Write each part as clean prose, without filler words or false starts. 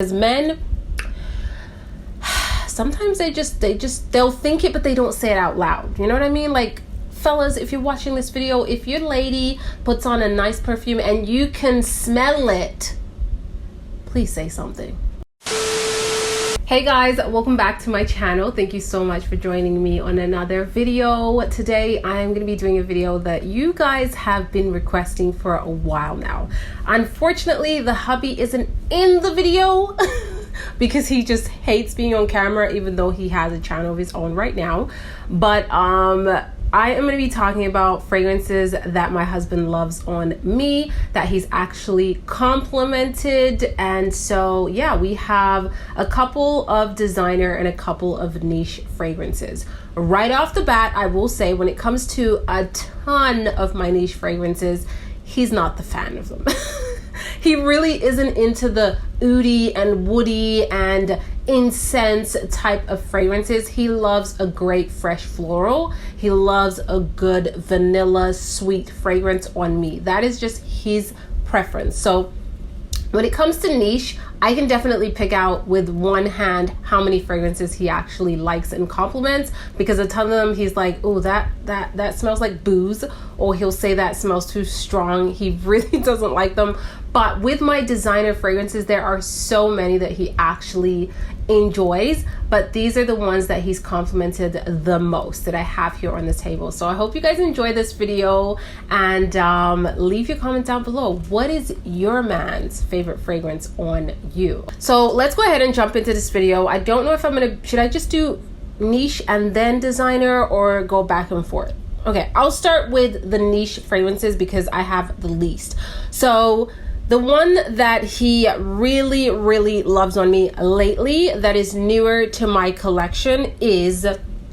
As men, sometimes they'll think it, but they don't say it out loud. You know what I mean? Like, fellas, if you're watching this video, if your lady puts on a nice perfume and you can smell it, please say something. Hey guys, welcome back to my channel. Thank you so much for joining me on another video. Today I am going to be doing a video that you guys have been requesting for a while now. Unfortunately, the hubby isn't in the video because he just hates being on camera, even though he has a channel of his own right now. But I am going to be talking about fragrances that my husband loves on me, that he's actually complimented. And so yeah, we have a couple of designer and a couple of niche fragrances. Right off the bat, I will say, when it comes to a ton of my niche fragrances, he's not the fan of them. He really isn't into the oudy and woody and incense type of fragrances. He loves a great fresh floral. He loves a good vanilla sweet fragrance on me. That is just his preference. So when it comes to niche, I can definitely pick out with one hand how many fragrances he actually likes and compliments, because a ton of them he's like, oh, that smells like booze, or he'll say that smells too strong. He really doesn't like them. But with my designer fragrances, there are so many that he actually enjoys, but these are the ones that he's complimented the most that I have here on the table. So I hope you guys enjoy this video, and leave your comment down below. What is your man's favorite fragrance on you? So let's go ahead and jump into this video. I don't know if should I just do niche and then designer, or go back and forth? Okay, I'll start with the niche fragrances because I have the least. So the one that he really loves on me lately, that is newer to my collection, is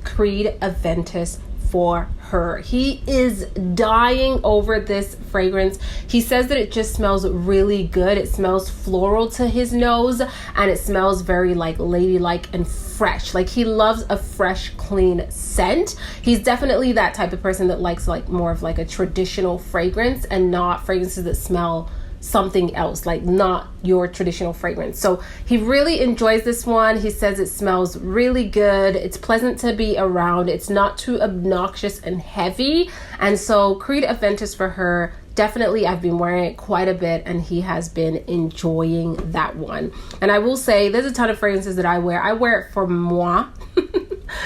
Creed Aventus For Her. He is dying over this fragrance. He says that it just smells really good. It smells floral to his nose, and it smells very like ladylike and fresh. Like, he loves a fresh, clean scent. He's definitely that type of person that likes like more of like a traditional fragrance and not fragrances that smell something else, like not your traditional fragrance. So he really enjoys this one. He says it smells really good. It's pleasant to be around. It's not too obnoxious and heavy. And so Creed Aventus For Her, definitely I've been wearing it quite a bit, and he has been enjoying that one. And I will say, there's a ton of fragrances that I wear it for moi.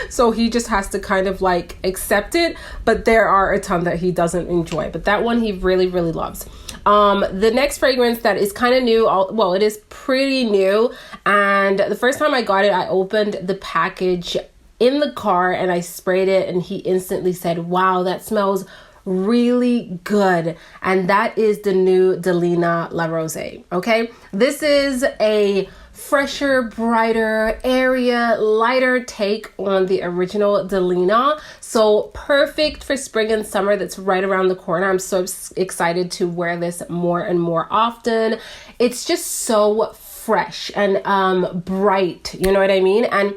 So he just has to kind of like accept it, but there are a ton that he doesn't enjoy, but that one he really loves. The next fragrance that is kind of new, well, it is pretty new, and the first time I got it, I opened the package in the car and I sprayed it, and he instantly said, wow, that smells really good. And that is the new Delina La Rosee. Okay, this is a fresher, brighter, area lighter take on the original Delina. So perfect for spring and summer. That's right around the corner. I'm so excited to wear this more and more often. It's just so fresh and bright, you know what I mean? And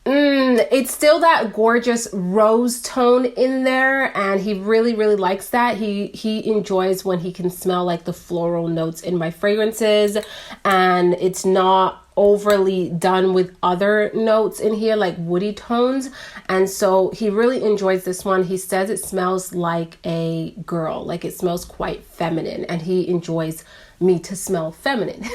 it's still that gorgeous rose tone in there, and he really likes that. He enjoys when he can smell like the floral notes in my fragrances, and it's not overly done with other notes in here like woody tones. And so he really enjoys this one. He says it smells like a girl, like it smells quite feminine, and he enjoys me to smell feminine.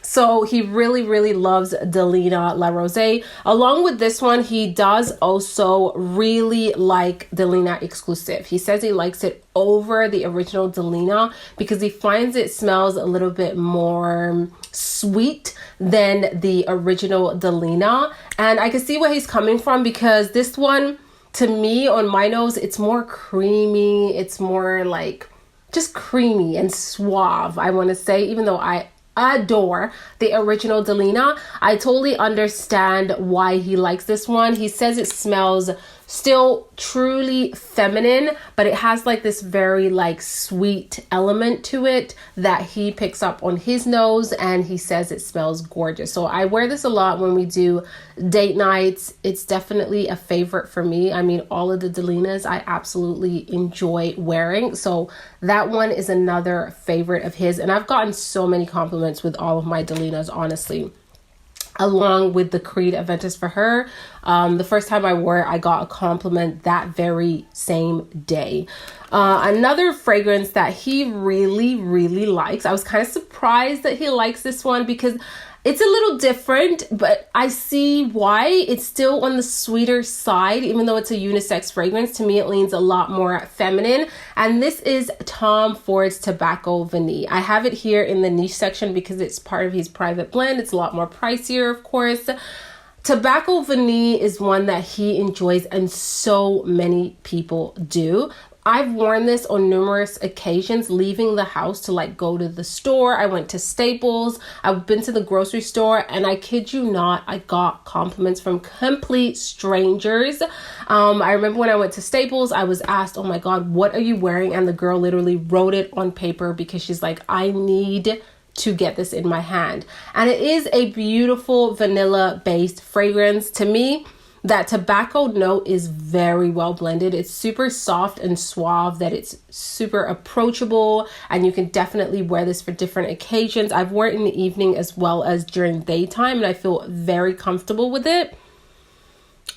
So he really loves Delina La Rosee. Along with this one, he does also really like Delina Exclusive. He says he likes it over the original Delina because he finds it smells a little bit more sweet than the original Delina. And I can see where he's coming from, because this one, to me, on my nose, it's more creamy. It's more like just creamy and suave, I want to say, even though I adore the original Delina. I totally understand why he likes this one. He says it smells Still truly feminine, but it has like this very like sweet element to it that he picks up on his nose, and he says it smells gorgeous. So I wear this a lot when we do date nights. It's definitely a favorite for me. I mean, all of the Delinas I absolutely enjoy wearing. So that one is another favorite of his. And I've gotten so many compliments with all of my Delinas, honestly. Along with the Creed Aventus For Her. The first time I wore it, I got a compliment that very same day. Another fragrance that he really, really likes. I was kind of surprised that he likes this one because it's a little different, but I see why. It's still on the sweeter side, even though it's a unisex fragrance. To me, it leans a lot more feminine. And this is Tom Ford's Tobacco Vanille. I have it here in the niche section because it's part of his private blend. It's a lot more pricier, of course. Tobacco Vanille is one that he enjoys, and so many people do. I've worn this on numerous occasions, leaving the house to like go to the store. I went to Staples. I've been to the grocery store, and I kid you not, I got compliments from complete strangers. I remember when I went to Staples, I was asked, oh my God, what are you wearing? And the girl literally wrote it on paper because she's like, I need to get this in my hand. And it is a beautiful vanilla based fragrance. To me, that tobacco note is very well blended. It's super soft and suave, that it's super approachable, and you can definitely wear this for different occasions. I've worn it in the evening as well as during daytime, and I feel very comfortable with it.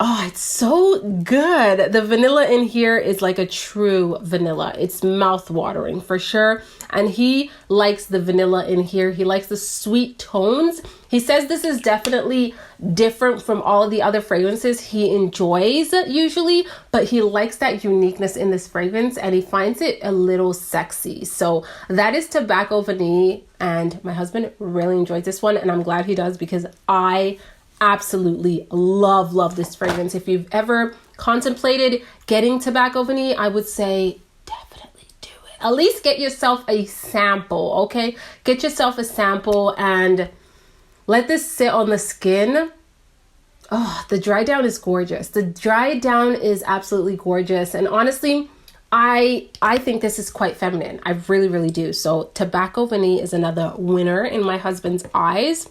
Oh, it's so good. The vanilla in here is like a true vanilla. It's mouth-watering for sure. And he likes the vanilla in here. He likes the sweet tones. He says this is definitely different from all of the other fragrances he enjoys usually, but he likes that uniqueness in this fragrance, and he finds it a little sexy. So that is Tobacco Vanille, and my husband really enjoys this one, and I'm glad he does because I absolutely love this fragrance. If you've ever contemplated getting Tobacco Vanille, I would say definitely do it. At least get yourself a sample, okay? Get yourself a sample and let this sit on the skin. Oh, the dry down is gorgeous. The dry down is absolutely gorgeous. And honestly, I think this is quite feminine. I really do. So Tobacco Vanille is another winner in my husband's eyes.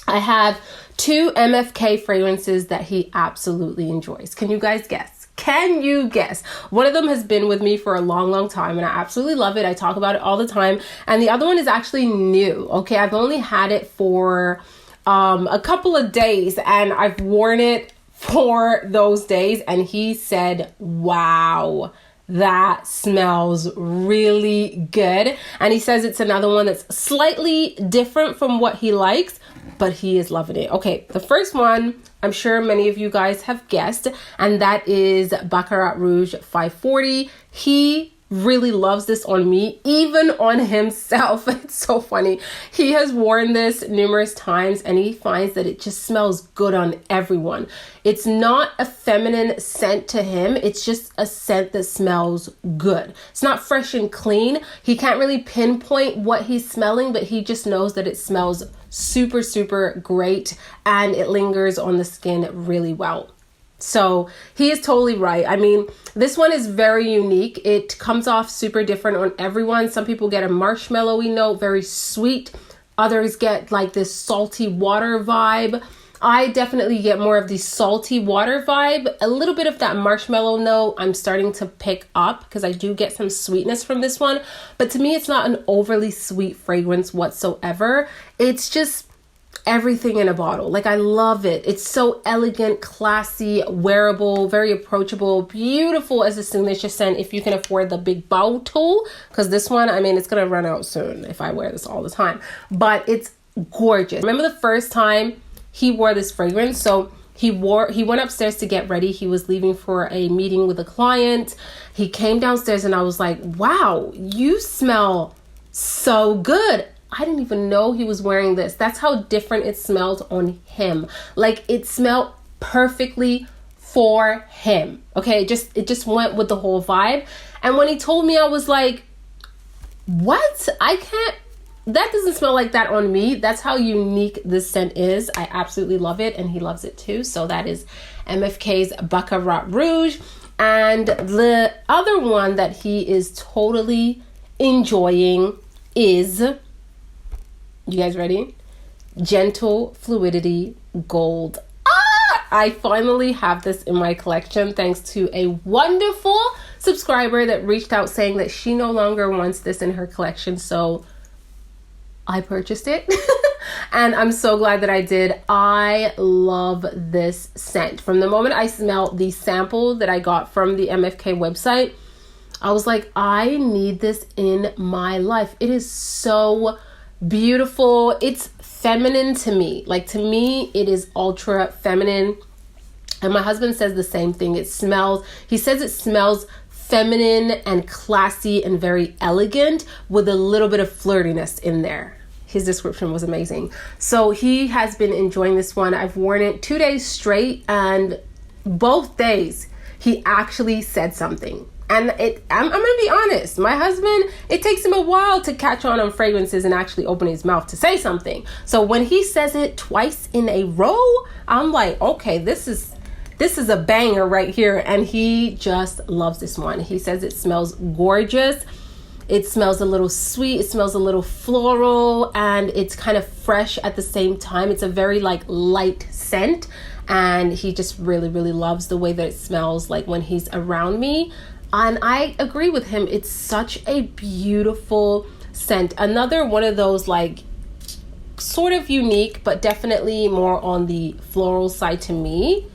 I have 2 MFK fragrances that he absolutely enjoys. Can you guys guess? Can you guess? One of them has been with me for a long time, and I absolutely love it. I talk about it all the time. And the other one is actually new. Okay, I've only had it for a couple of days, and I've worn it for those days, and he said, wow, that smells really good. And he says it's another one that's slightly different from what he likes, but he is loving it. Okay, the first one, I'm sure many of you guys have guessed, and that is Baccarate Rouge 540. He really loves this on me, even on himself. It's so funny. He has worn this numerous times, and he finds that it just smells good on everyone. It's not a feminine scent to him. It's just a scent that smells good. It's not fresh and clean. He can't really pinpoint what he's smelling, but he just knows that it smells super great, and it lingers on the skin really well. So he is totally right. I mean, this one is very unique. It comes off super different on everyone. Some people get a marshmallowy note, very sweet. Others get like this salty water vibe. I definitely get more of the salty water vibe. A little bit of that marshmallow note I'm starting to pick up because I do get some sweetness from this one. But to me, it's not an overly sweet fragrance whatsoever. It's just everything in a bottle. Like, I love it. It's so elegant, classy, wearable, very approachable, beautiful as a signature scent if you can afford the big bottle. Because this one, I mean, it's going to run out soon if I wear this all the time. But it's gorgeous. Remember the first time he wore this fragrance? So he went upstairs to get ready. He was leaving for a meeting with a client. He came downstairs and I was like, wow, you smell so good. I didn't even know he was wearing this. That's how different it smelled on him. Like, it smelled perfectly for him. Okay, it just went with the whole vibe. And when he told me, I was like, what? I can't that doesn't smell like that on me. That's how unique this scent is. I absolutely love it, and he loves it too. So that is MFK's Baccarate Rouge. And the other one that he is totally enjoying is, you guys ready? Gentle Fluidity Gold. I finally have this in my collection thanks to a wonderful subscriber that reached out saying that she no longer wants this in her collection. So I purchased it and I'm so glad that I did. I love this scent. From the moment I smelled the sample that I got from the MFK website, I was like, I need this in my life. It is so beautiful. It's feminine to me. Like, to me, it is ultra feminine. And my husband says the same thing. He says it smells feminine and classy and very elegant with a little bit of flirtiness in there. His description was amazing. So he has been enjoying this one. I've worn it 2 days straight, and both days he actually said something. And I'm gonna be honest, my husband, it takes him a while to catch on fragrances and actually open his mouth to say something. So when he says it twice in a row, I'm like, okay, this is a banger right here. And he just loves this one. He says it smells gorgeous. It smells a little sweet. It smells a little floral, and it's kind of fresh at the same time. It's a very light scent, and he just really, really loves the way that it smells like when he's around me. And I agree with him. It's such a beautiful scent. Another one of those sort of unique, but definitely more on the floral side to me.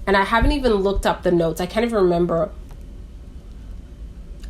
And I haven't even looked up the notes. I can't even remember.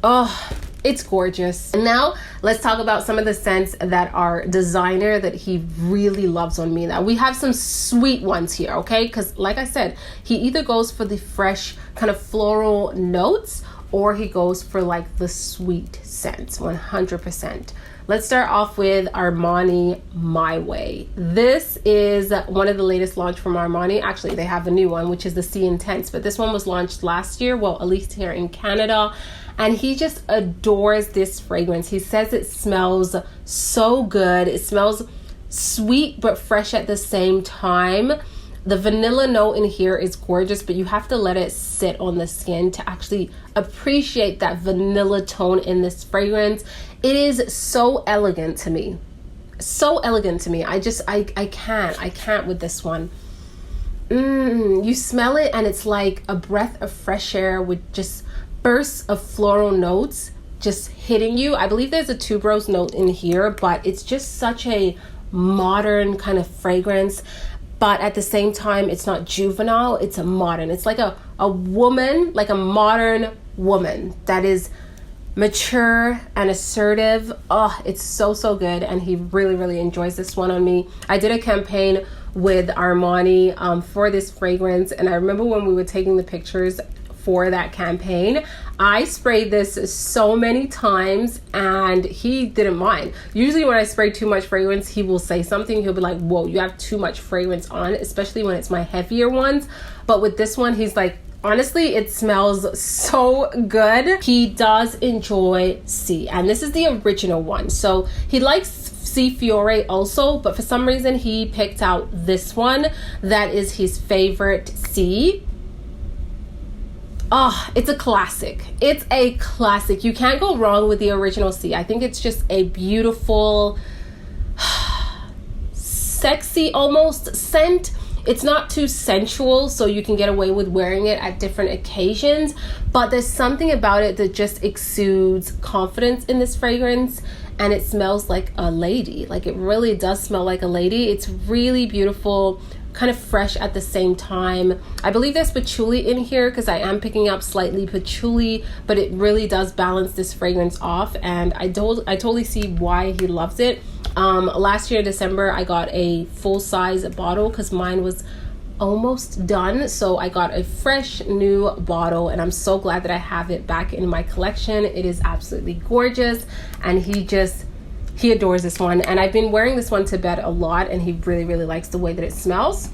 Oh, it's gorgeous. And now let's talk about some of the scents that are designer that he really loves on me. Now we have some sweet ones here, okay? Because like I said, he either goes for the fresh kind of floral notes, or he goes for the sweet scents, 100%. Let's start off with Armani My Way. This is one of the latest launch from Armani. Actually, they have a new one, which is the Sea Intense, but this one was launched last year, well, at least here in Canada. And he just adores this fragrance. He says it smells so good. It smells sweet but fresh at the same time. The vanilla note in here is gorgeous, but you have to let it sit on the skin to actually appreciate that vanilla tone in this fragrance. It is so elegant to me. So elegant to me. I can't with this one. You smell it and it's like a breath of fresh air with just bursts of floral notes just hitting you. I believe there's a tuberose note in here, but it's just such a modern kind of fragrance. But at the same time, it's not juvenile, it's a modern. It's like a woman, like a modern woman that is mature and assertive. Oh, it's so, so good. And he really, really enjoys this one on me. I did a campaign with Armani for this fragrance. And I remember when we were taking the pictures for that campaign, I sprayed this so many times and he didn't mind. Usually when I spray too much fragrance, he will say something. He'll be like, whoa, you have too much fragrance on, especially when it's my heavier ones. But with this one, he's like, honestly, it smells so good. He does enjoy Sea, and this is the original one. So he likes Sea Fiore also, but for some reason he picked out this one that is his favorite Sea. Oh, it's a classic. It's a classic. You can't go wrong with the original Sea. I think it's just a beautiful, sexy almost scent. It's not too sensual, so you can get away with wearing it at different occasions, but there's something about it that just exudes confidence in this fragrance, and it smells like a lady. Like, it really does smell like a lady. It's really beautiful, kind of fresh at the same time. I believe there's patchouli in here because I am picking up slightly patchouli, but it really does balance this fragrance off, and I totally see why he loves it. Last year in December, I got a full-size bottle because mine was almost done, so I got a fresh new bottle, and I'm so glad that I have it back in my collection. It is absolutely gorgeous, and he adores this one, and I've been wearing this one to bed a lot, and he really, really likes the way that it smells.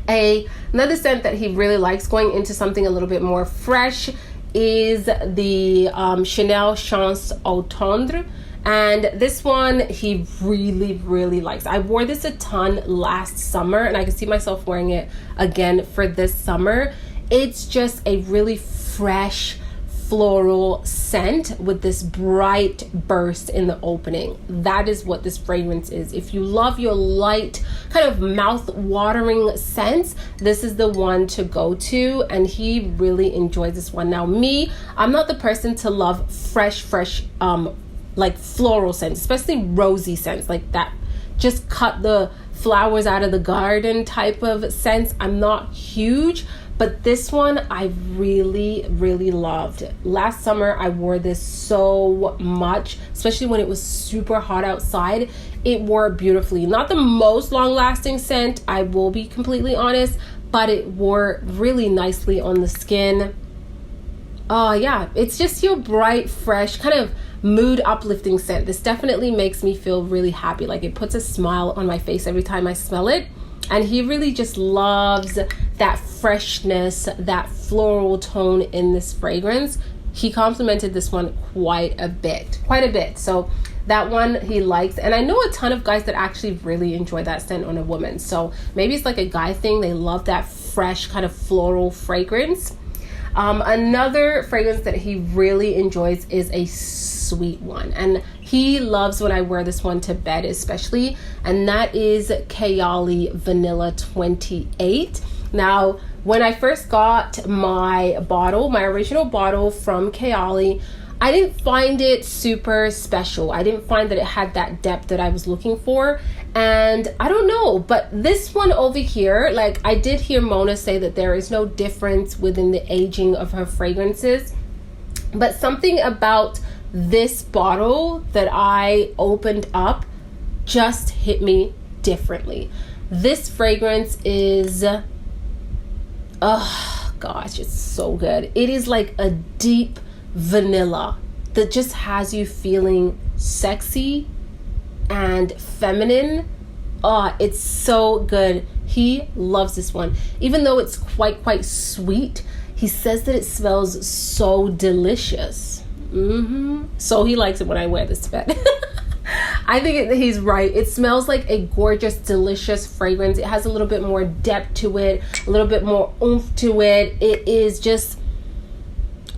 Another scent that he really likes, going into something a little bit more fresh, is the Chanel Chance au Tendre. And this one he really likes. I wore this a ton last summer, and I can see myself wearing it again for this summer. It's just a really fresh floral scent with this bright burst in the opening. That is what this fragrance is. If you love your light, kind of mouth-watering scents, this is the one to go to, and he really enjoys this one. Now me, I'm not the person to love fresh like floral scents, especially rosy scents like that. Just cut the flowers out of the garden type of scents. I'm not huge, but this one I really loved. Last summer I wore this so much, especially when it was super hot outside. It wore beautifully. Not the most long-lasting scent, I will be completely honest, but it wore really nicely on the skin. Yeah, it's just your bright, fresh, kind of mood uplifting scent. This definitely makes me feel really happy. Like, it puts a smile on my face every time I smell it. And he really just loves that freshness, that floral tone in this fragrance. He complimented this one quite a bit. So that one he likes. And I know a ton of guys that actually really enjoy that scent on a woman. So maybe it's like a guy thing. They love that fresh kind of floral fragrance. Another fragrance that he really enjoys is a sweet one, and he loves when I wear this one to bed especially, and that is Kayali Vanilla 28. Now, when I first got my original bottle from Kayali, I didn't find it super special. I didn't find that it had that depth that I was looking for. And I don't know, but this one over here, like, I did hear Mona say that there is no difference within the aging of her fragrances. But something about this bottle that I opened up just hit me differently. This fragrance is, oh gosh, it's so good. It is like a deep vanilla that just has you feeling sexy and feminine. It's so good. He loves this one. Even though it's quite sweet, he says that it smells so delicious. So he likes it when I wear this to bed. I think he's right. It smells like a gorgeous, delicious fragrance. It has a little bit more depth to it, a little bit more oomph to it. It is just,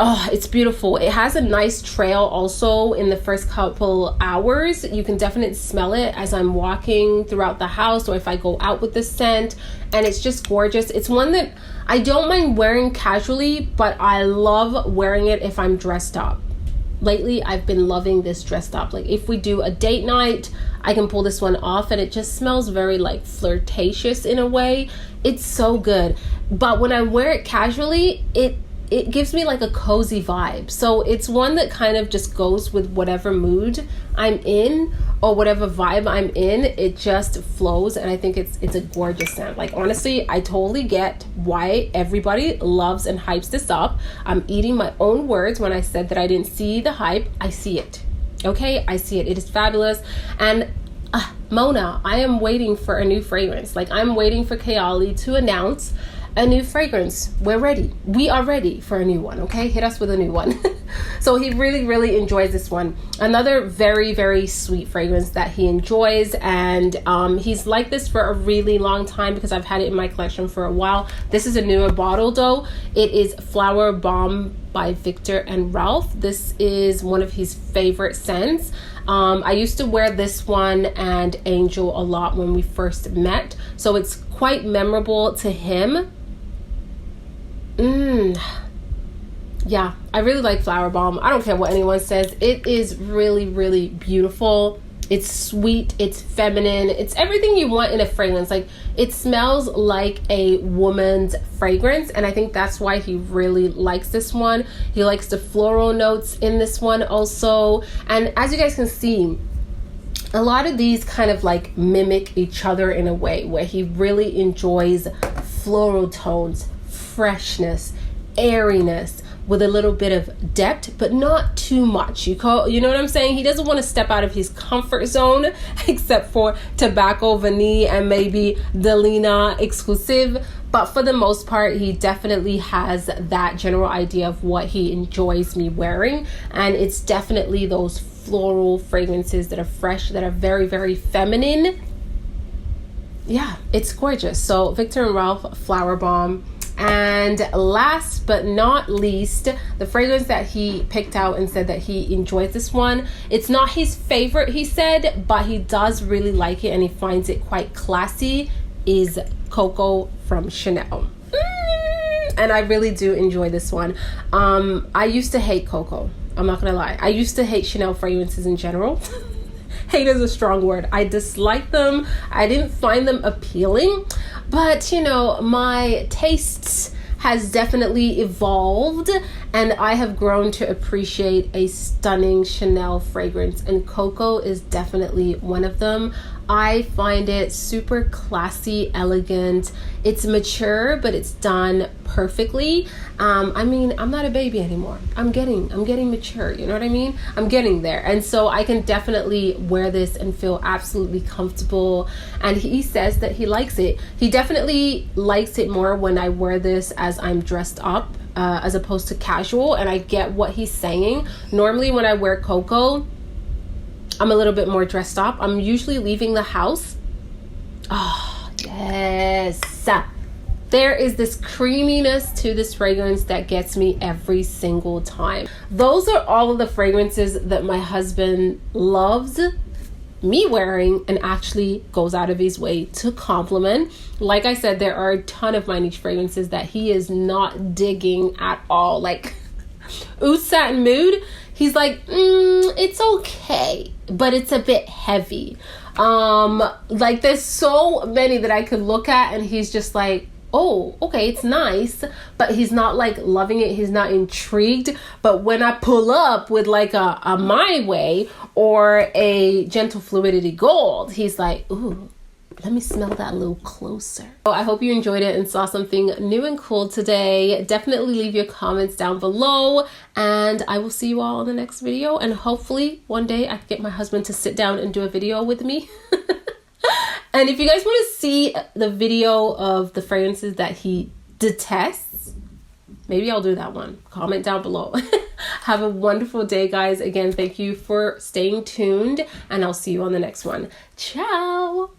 it's beautiful. It has a nice trail also in the first couple hours. You can definitely smell it as I'm walking throughout the house or if I go out with the scent, and it's just gorgeous. It's one that I don't mind wearing casually, but I love wearing it if I'm dressed up. Lately, I've been loving this dressed up. Like, if we do a date night, I can pull this one off, and it just smells very like flirtatious in a way. It's so good. But when I wear it casually, it gives me like a cozy vibe. So it's one that kind of just goes with whatever mood I'm in or whatever vibe I'm in. It just flows, and I think it's a gorgeous scent. Like, honestly, I totally get why everybody loves and hypes this up. I'm eating my own words when I said that I didn't see the hype. I see it. Okay, I see it. It is fabulous. And Mona, I am waiting for a new fragrance. Like, I'm waiting for Kayali to announce a new fragrance. We're ready. We are ready for a new one, okay? Hit us with a new one. So he really enjoys this one. Another very sweet fragrance that he enjoys, and he's liked this for a really long time because I've had it in my collection for a while. This is a newer bottle though. It is Flower Bomb by Viktor&Rolf. This is one of his favorite scents. I used to wear this one and Angel a lot when we first met, so it's quite memorable to him. Yeah, I really like Flower Bomb. I don't care what anyone says. It is really beautiful. It's sweet, it's feminine, it's everything you want in a fragrance. Like, it smells like a woman's fragrance, and I think that's why he really likes this one. He likes the floral notes in this one also. And as you guys can see, a lot of these kind of like mimic each other in a way where he really enjoys floral tones, freshness, airiness, with a little bit of depth, but not too much. You know what I'm saying? He doesn't want to step out of his comfort zone, except for Tobacco, Vanille, and maybe Delina exclusive. But for the most part, he definitely has that general idea of what he enjoys me wearing. And it's definitely those floral fragrances that are fresh, that are very, very feminine. Yeah, it's gorgeous. So Viktor&Rolf Flower Bomb. And last but not least, the fragrance that he picked out and said that he enjoys this one. It's not his favorite, he said, but he does really like it and he finds it quite classy, is Coco from Chanel. And I really do enjoy this one. I used to hate Coco. I'm not gonna lie. I used to hate Chanel fragrances in general. Hate is a strong word. I dislike them. I didn't find them appealing. But, you know, my tastes has definitely evolved and I have grown to appreciate a stunning Chanel fragrance, and Coco is definitely one of them. I find it super classy, elegant. It's mature, but it's done perfectly. I mean, I'm not a baby anymore. I'm getting mature, you know what I mean? I'm getting there. And so I can definitely wear this and feel absolutely comfortable. And he says that he likes it. He definitely likes it more when I wear this as I'm dressed up, as opposed to casual. And I get what he's saying. Normally when I wear Coco, I'm a little bit more dressed up. I'm usually leaving the house. Oh, yes. There is this creaminess to this fragrance that gets me every single time. Those are all of the fragrances that my husband loves me wearing and actually goes out of his way to compliment. Like I said, there are a ton of my niche fragrances that he is not digging at all. Like Oud Satin Mood, he's like, it's okay, but it's a bit heavy. Like there's so many that I could look at and he's just like, oh, okay, it's nice, but he's not like loving it. He's not intrigued. But when I pull up with like a My Way or a Gentle Fluidity Gold, he's like, ooh, let me smell that a little closer. So I hope you enjoyed it and saw something new and cool today. Definitely leave your comments down below and I will see you all in the next video. And hopefully one day I can get my husband to sit down and do a video with me. And if you guys want to see the video of the fragrances that he detests, maybe I'll do that one. Comment down below. Have a wonderful day, guys. Again, thank you for staying tuned and I'll see you on the next one. Ciao.